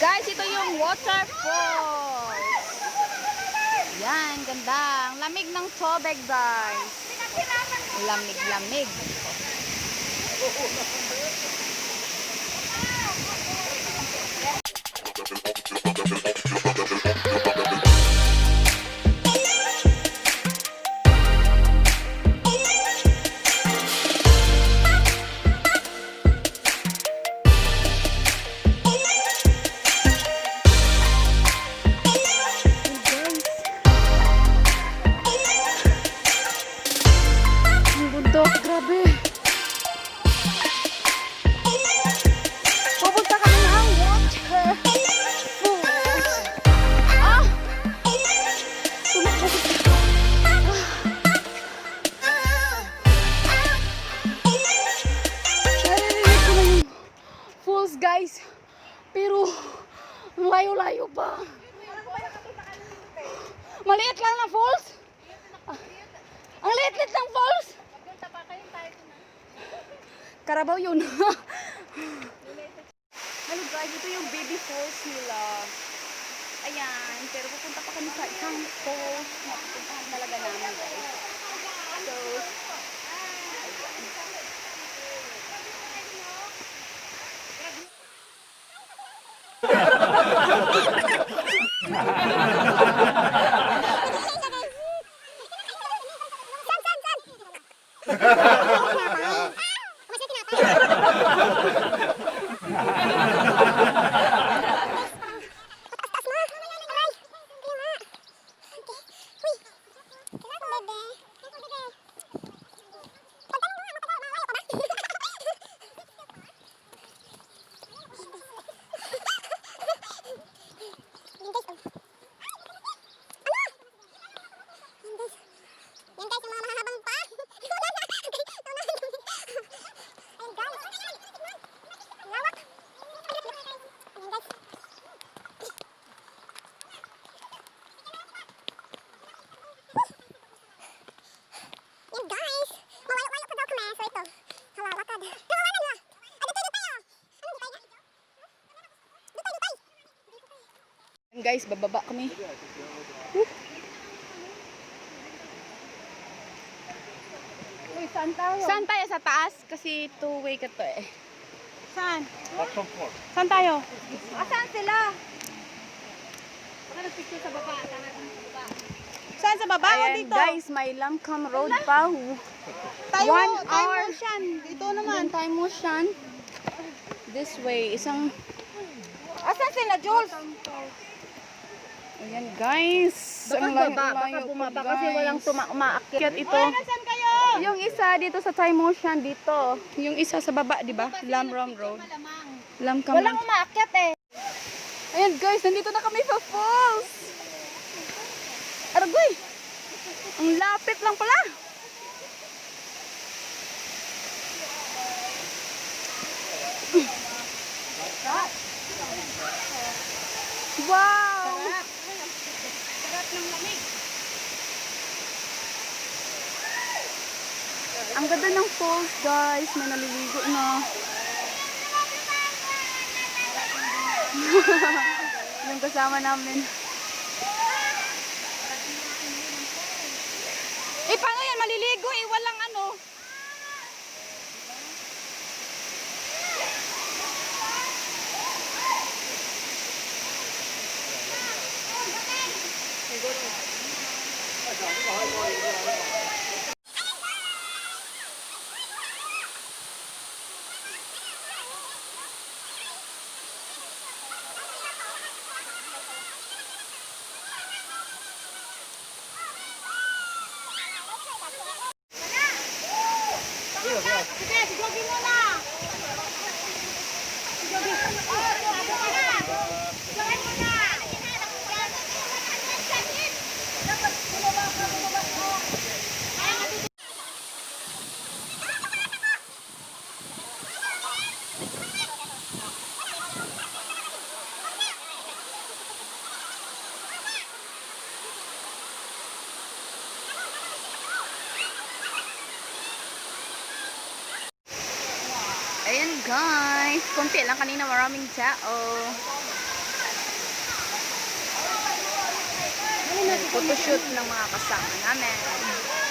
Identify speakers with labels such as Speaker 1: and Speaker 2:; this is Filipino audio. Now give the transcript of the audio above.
Speaker 1: Guys, ito yung waterfalls. Yan, ganda. Ang lamig ng tubig, guys. Lamig-lamig. Grabe. Pupunta kami ng waterfalls. Ah! Tumakbo. Narinig ko na yung falls, guys. Pero, layo-layo pa. Maliit lang na falls. Ang liit-liit ng falls. Karabaw yun. Hello guys, ito yung baby falls nila. Ayan, pero pupunta pa kami sa isang falls na pupuntahan talaga namin, guys. So, guys, bababa kami.
Speaker 2: Uy, saan tayo?
Speaker 1: Saan tayo? Sa taas? Kasi two-way ka to eh.
Speaker 2: Saan? Saan tayo? Saan sila?
Speaker 1: Baka nagpicture sa baba.
Speaker 2: Saan sa baba o
Speaker 1: Ayan,
Speaker 2: dito?
Speaker 1: guys, may Lamcam Road pa.
Speaker 2: Tayo,
Speaker 1: 1 hour.
Speaker 2: Ocean. Dito
Speaker 1: Naman
Speaker 2: naman.
Speaker 1: tayo mo siyan. This way. Isang...
Speaker 2: Asan sila, Jules?
Speaker 1: Ayan, guys. Ang layo-layo po,
Speaker 2: bumaba
Speaker 1: guys.
Speaker 2: kasi walang umaakyat
Speaker 1: Ito.
Speaker 2: Uy, nasan kayo?
Speaker 1: Yung isa dito sa Thai Ocean dito. Yung isa sa baba, di ba? Lamrom Road. Lamcam
Speaker 2: Walang
Speaker 1: Road.
Speaker 2: umaakyat eh.
Speaker 1: Ayan, guys, nandito na kami sa falls. Aragoy. Ang lapit lang pala. Wow!
Speaker 2: Sarap ng lamig.
Speaker 1: Ang ganda ng falls, guys. May naliligo na. Yung kasama namin. Eh, paano yan? Maliligo eh. Walang ano.
Speaker 2: Sige, sigogin mo na. Sigogin mo na. Sigogin mo na. Dapat bumaba ka, bumaba ka.
Speaker 1: Ayan guys, konti lang kanina, maraming tao. photoshoot ng mga kasama namin.